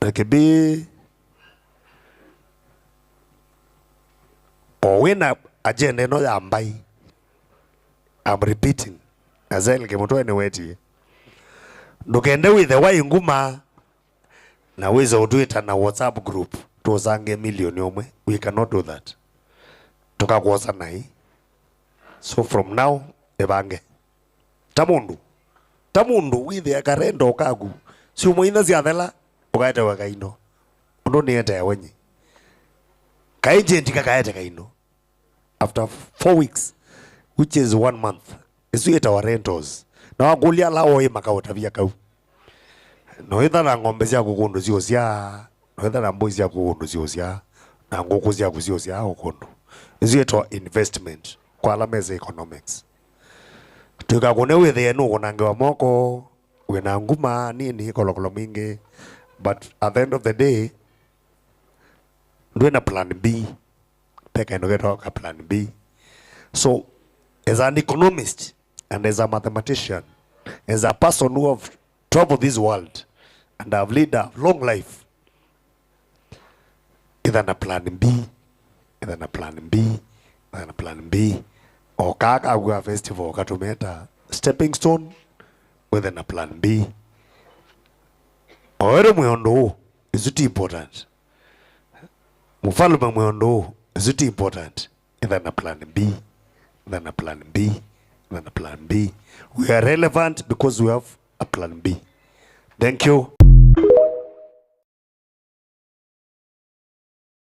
Kebi o wina agenda no ya mbai. I'm repeating. Azel ke mtu ene weti. Ndukende with the way nguma na weza uduita na WhatsApp group. Tuzange milioni omwe. We cannot do that. Tukakosa nai. So from now ebange. Tamundu with the karendo kagu. Si umuina ziadela ukaita wakaino. Undo niete ya wenye. Kaijenti kakaete kaino. After 4 weeks, which is 1 month, isu yeta wa rentals. Na wagulia lao makauta vya kau. No itha na ngombe cia kukundu zio cia, no itha na mbui cia kukundu zio cia, na nguku cia kuzio cia ukundu. Isu yeta investment kwa la meza economics. Tuka kune wethe enu kunangewa moko, wena nguma nini kolokolo mingi, but at the end of the day, ndwena plan B. Peka ino getoka plan B. So, as an economist and as a mathematician, as a person who have traveled this world and have lived a long life, either a plan B, either a plan B, either a plan B, or kaka agua festival katumeta stepping stone within a plan B. Or mweondo is it important? Mufalume mweondo is it important? Then a plan B, then a plan B, then a plan B. We are relevant because we have a plan B. Thank you.